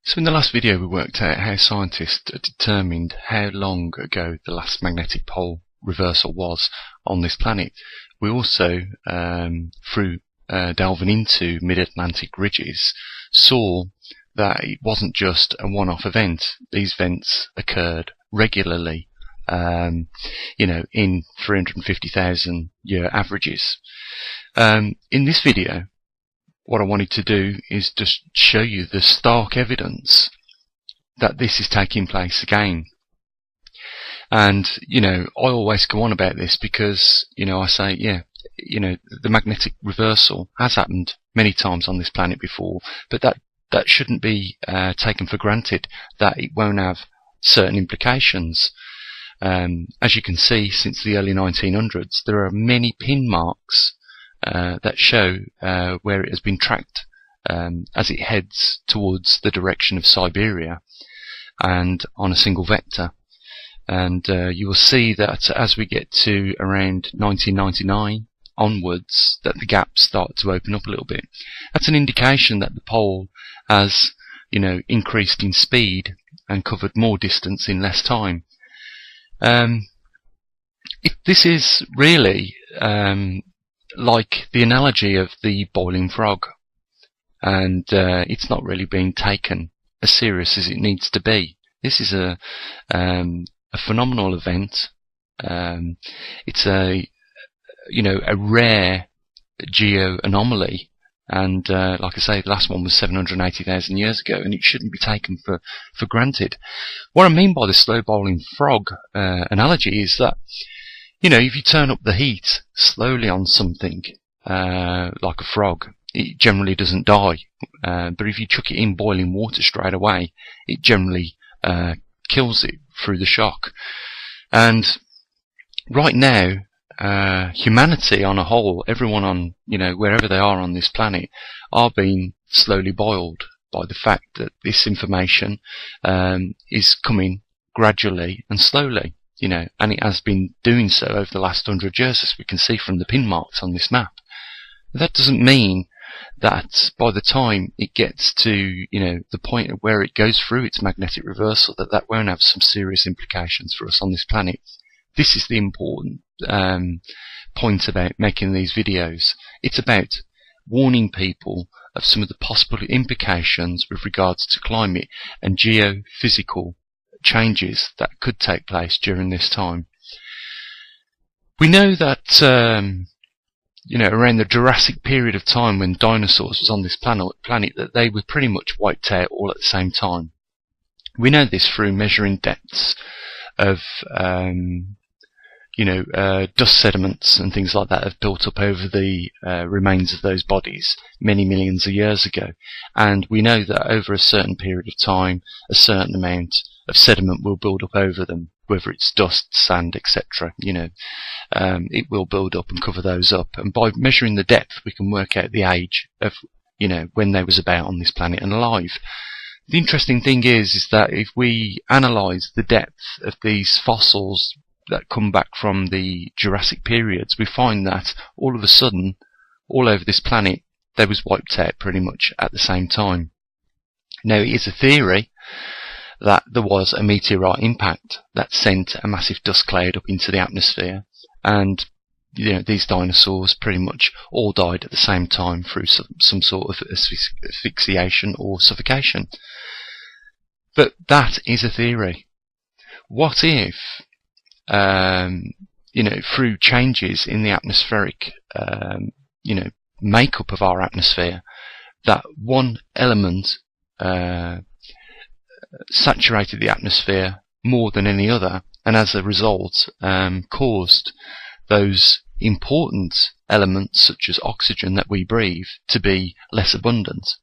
So in the last video we worked out how scientists determined how long ago the last magnetic pole reversal was on this planet. We also, through delving into mid-Atlantic ridges, saw that it wasn't just a one-off event. These events occurred regularly, in 350,000 year averages. In this video, what I wanted to do is just show you the stark evidence that this is taking place again. And, I always go on about this because, I say, the magnetic reversal has happened many times on this planet before, but that shouldn't be taken for granted, that it won't have certain implications. As you can see, since the early 1900s, there are many pin marks that show where it has been tracked as it heads towards the direction of Siberia and on a single vector. And you will see that as we get to around 1999 onwards, that the gaps start to open up a little bit. That's an indication that the pole has, increased in speed and covered more distance in less time. If this is really like the analogy of the boiling frog, and it's not really being taken as serious as it needs to be. This is a phenomenal event. It's a rare geo anomaly, and like I say, the last one was 780,000 years ago, and it shouldn't be taken for granted. What I mean by the slow boiling frog analogy is that, if you turn up the heat slowly on something, like a frog, it generally doesn't die. But if you chuck it in boiling water straight away, it generally kills it through the shock. And right now, humanity on a whole, everyone on, wherever they are on this planet, are being slowly boiled by the fact that this information is coming gradually and slowly. And it has been doing so over the last 100 years, as we can see from the pin marks on this map. That doesn't mean that by the time it gets to, the point of where it goes through its magnetic reversal, that won't have some serious implications for us on this planet. This is the important point about making these videos. It's about warning people of some of the possible implications with regards to climate and geophysical changes that could take place during this time. We know that around the Jurassic period of time, when dinosaurs was on this planet, that they were pretty much wiped out all at the same time. We know this through measuring depths of dust sediments and things like that have built up over the remains of those bodies many millions of years ago. And we know that over a certain period of time, a certain amount of sediment will build up over them, whether it's dust, sand, etc. It will build up and cover those up. And by measuring the depth, we can work out the age of, when they was about on this planet and alive. The interesting thing is that if we analyse the depth of these fossils that come back from the Jurassic periods, we find that all of a sudden, all over this planet, they was wiped out pretty much at the same time. Now, it is a theory that there was a meteorite impact that sent a massive dust cloud up into the atmosphere, and these dinosaurs pretty much all died at the same time through some sort of asphyxiation or suffocation. But that is a theory. What if through changes in the atmospheric, makeup of our atmosphere, that one element saturated the atmosphere more than any other, and as a result caused those important elements such as oxygen that we breathe to be less abundant,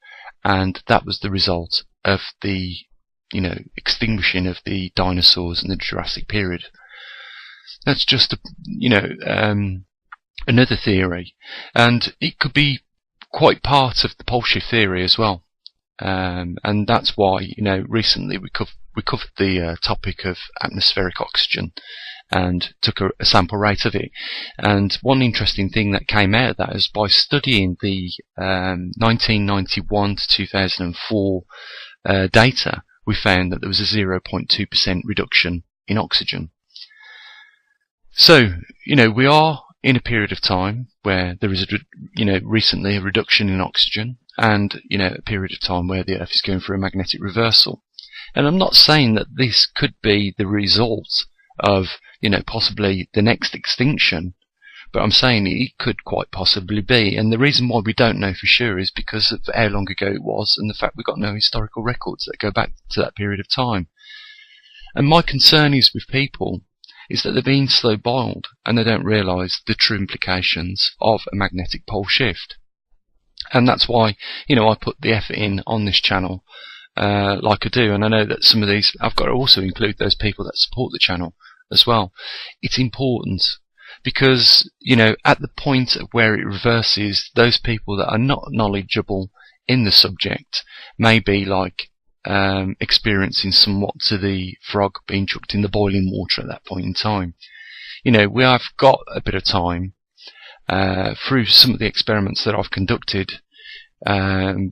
and that was the result of the extinguishing of the dinosaurs in the Jurassic period. That's just another theory, and it could be quite part of the pole shift theory as well. And that's why recently we covered the topic of atmospheric oxygen and took a sample rate of it. And one interesting thing that came out of that is by studying the 1991 to 2004 data, we found that there was a 0.2% reduction in oxygen. So, we are in a period of time where there is recently a reduction in oxygen, and, a period of time where the Earth is going through a magnetic reversal. And I'm not saying that this could be the result of, possibly the next extinction, but I'm saying it could quite possibly be. And the reason why we don't know for sure is because of how long ago it was and the fact we've got no historical records that go back to that period of time. And my concern is with people is that they're being slow boiled and they don't realise the true implications of a magnetic pole shift. And that's why, I put the effort in on this channel like I do. And I know that some of these, I've got to also include those people that support the channel as well. It's important because, at the point of where it reverses, those people that are not knowledgeable in the subject may be like experiencing somewhat to the frog being chucked in the boiling water at that point in time. We have got a bit of time through some of the experiments that I've conducted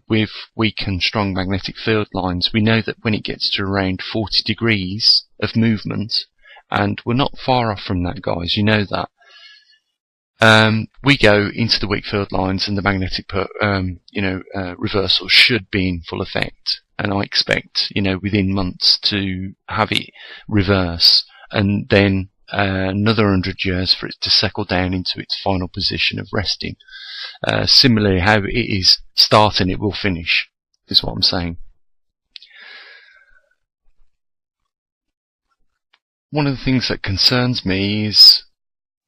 with weak and strong magnetic field lines. We know that when it gets to around 40 degrees of movement, and we're not far off from that, guys, you know that, we go into the weak field lines and the magnetic reversal should be in full effect. And I expect, within months to have it reverse, and then another 100 years for it to settle down into its final position of resting. Similarly, how it is starting, it will finish, is what I'm saying. One of the things that concerns me is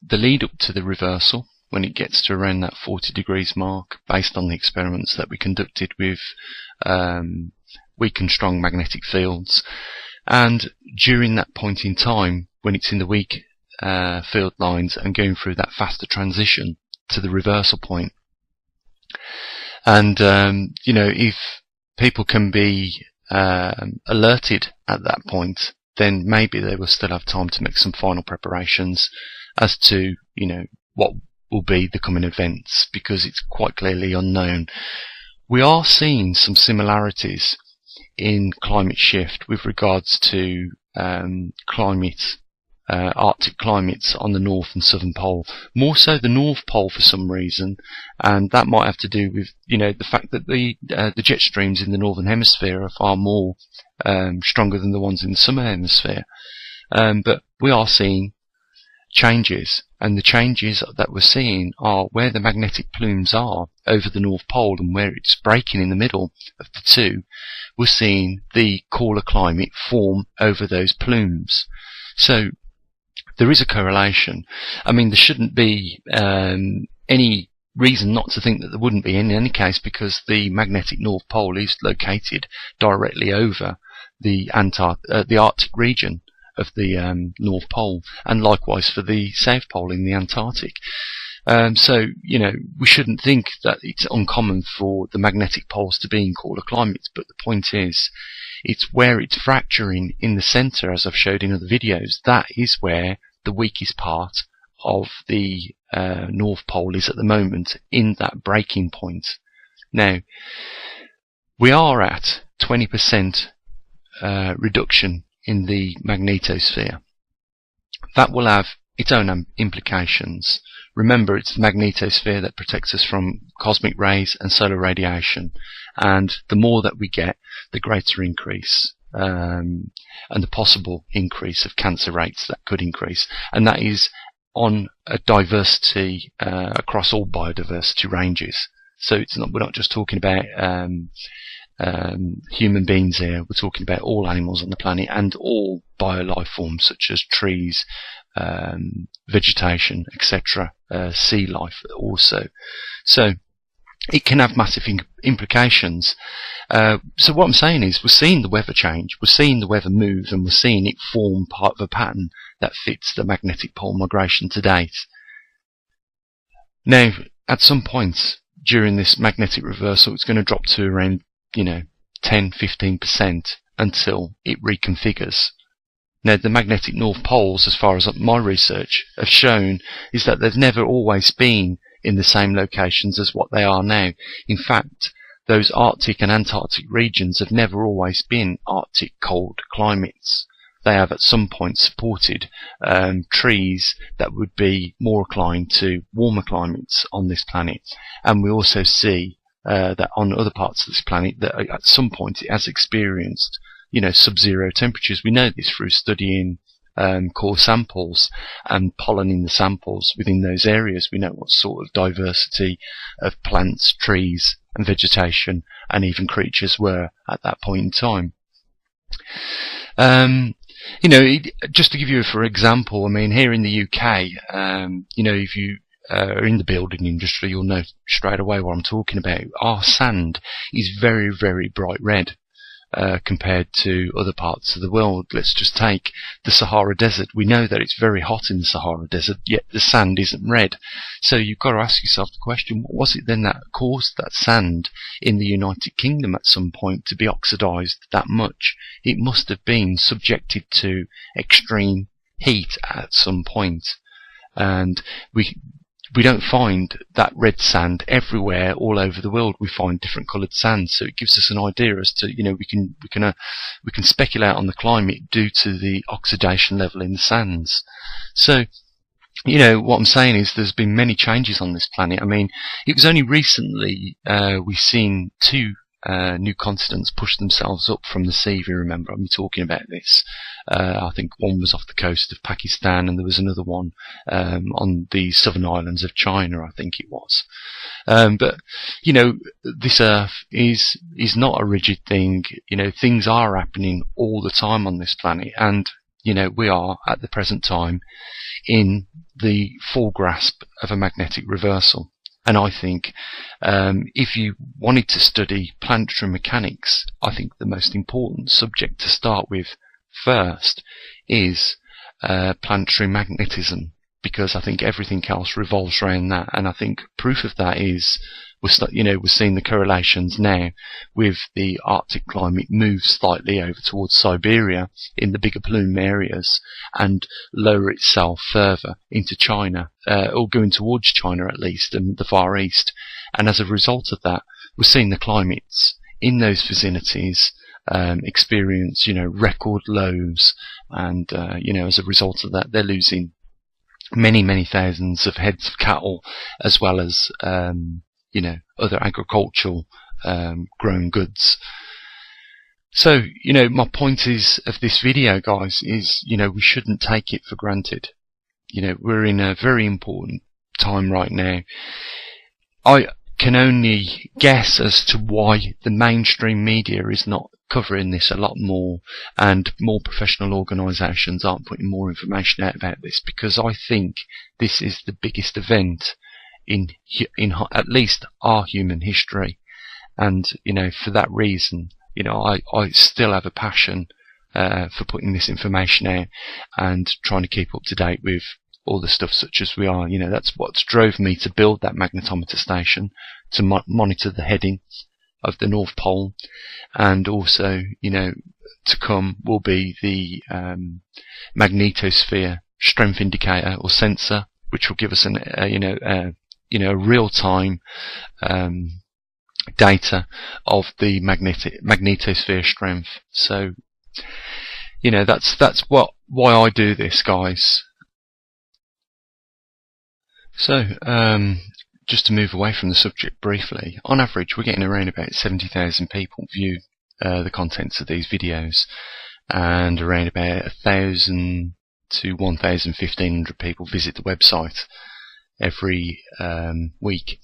the lead up to the reversal, when it gets to around that 40 degrees mark, based on the experiments that we conducted with weak and strong magnetic fields. And during that point in time, when it's in the weak field lines and going through that faster transition to the reversal point. And, if people can be alerted at that point, then maybe they will still have time to make some final preparations as to, what will be the coming events, because it's quite clearly unknown. We are seeing some similarities in climate shift with regards to Arctic climates on the North and Southern Pole. More so the North Pole for some reason, and that might have to do with, the fact that the jet streams in the Northern Hemisphere are far more stronger than the ones in the Southern Hemisphere. But we are seeing changes, and the changes that we're seeing are where the magnetic plumes are over the North Pole and where it's breaking in the middle of the two. We're seeing the cooler climate form over those plumes. So there is a correlation. I mean, there shouldn't be any reason not to think that there wouldn't be in any case, because the magnetic North Pole is located directly over the Arctic region of the North Pole, and likewise for the South Pole in the Antarctic. So, we shouldn't think that it's uncommon for the magnetic poles to be in cooler climates, but the point is, it's where it's fracturing in the centre, as I've showed in other videos. That is where the weakest part of the North Pole is at the moment, in that breaking point. Now, we are at 20% reduction in the magnetosphere. That will have its own implications. Remember, it's the magnetosphere that protects us from cosmic rays and solar radiation, and the more that we get, the greater increase, and the possible increase of cancer rates that could increase, and that is on a diversity across all biodiversity ranges. So we're not just talking about human beings here. We're talking about all animals on the planet and all biolife forms such as trees, vegetation, etc., sea life also. So it can have massive implications. So what I'm saying is, we're seeing the weather change, we're seeing the weather move, and we're seeing it form part of a pattern that fits the magnetic pole migration to date. Now, at some point during this magnetic reversal, it's going to drop to around 10-15%, until it reconfigures. Now, the magnetic north poles, as far as my research have shown, is that they've never always been in the same locations as what they are now. In fact, those Arctic and Antarctic regions have never always been Arctic cold climates. They have at some point supported trees that would be more inclined to warmer climates on this planet. And we also see that on other parts of this planet that at some point it has experienced sub-zero temperatures. We know this through studying core samples and pollen in the samples within those areas. We know what sort of diversity of plants, trees and vegetation and even creatures were at that point in time. Just to give you for example, I mean, here in the UK, if you are in the building industry, you'll know straight away what I'm talking about. Our sand is very, very bright red. Compared to other parts of the world. Let's just take the Sahara Desert. We know that it's very hot in the Sahara Desert, yet the sand isn't red. So you've got to ask yourself the question, what was it then that caused that sand in the United Kingdom at some point to be oxidized that much? It must have been subjected to extreme heat at some point. And we don't find that red sand everywhere all over the world. We find different coloured sands, so it gives us an idea as to we can speculate on the climate due to the oxidation level in the sands. So what I'm saying is there's been many changes on this planet. I mean, it was only recently we've seen two new continents push themselves up from the sea. If you remember, I'm talking about this. I think one was off the coast of Pakistan, and there was another one on the southern islands of China, I think it was. But this Earth is not a rigid thing. Things are happening all the time on this planet, and we are at the present time in the full grasp of a magnetic reversal. And I think if you wanted to study planetary mechanics, I think the most important subject to start with first is planetary magnetism, because I think everything else revolves around that. And I think proof of that is we're seeing the correlations now with the Arctic climate move slightly over towards Siberia in the bigger plume areas and lower itself further into China, or going towards China at least, and the Far East. And as a result of that, we're seeing the climates in those vicinities experience, record lows, and as a result of that, they're losing many thousands of heads of cattle, as well as other agricultural grown goods. So, my point is of this video, guys, is, we shouldn't take it for granted. We're in a very important time right now. I can only guess as to why the mainstream media is not covering this a lot more, and more professional organisations aren't putting more information out about this, because I think this is the biggest event in at least our human history. And for that reason, I still have a passion for putting this information out and trying to keep up to date with all the stuff such as we are. That's what drove me to build that magnetometer station, to monitor the heading of the North Pole, and also to come will be the magnetosphere strength indicator or sensor, which will give us real-time data of the magnetosphere strength. So that's why I do this, guys. So just to move away from the subject briefly, on average we're getting around about 70,000 people view the contents of these videos, and around about 1,000 to 1,500 people visit the website every week.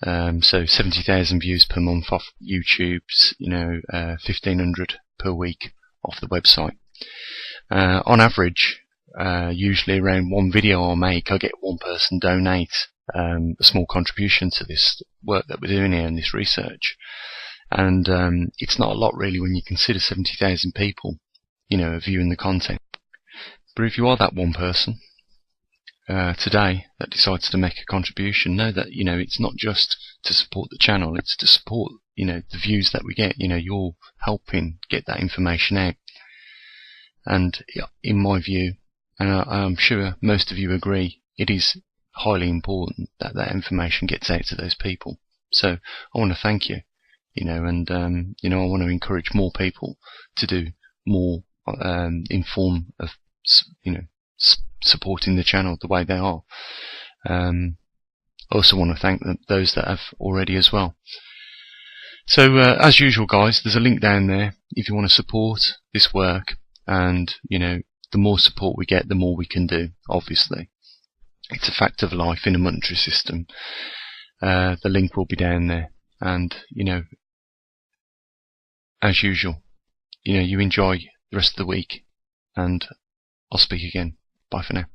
So 70,000 views per month off YouTube's, 1,500 per week off the website. On average, usually around one video I make, I get one person donate a small contribution to this work that we're doing here and this research. And it's not a lot really when you consider 70,000 people, viewing the content. But if you are that one person today that decides to make a contribution, know that it's not just to support the channel, it's to support the views that we get. You're helping get that information out. And in my view, and I'm sure most of you agree, it is highly important that that information gets out to those people. So I want to thank you, and I want to encourage more people to do more in form of, supporting the channel the way they are. I also want to thank those that have already as well. So as usual, guys, there's a link down there if you want to support this work. And the more support we get, the more we can do. Obviously, it's a fact of life in a monetary system. The link will be down there, and as usual, you enjoy the rest of the week, and I'll speak again. Bye for now.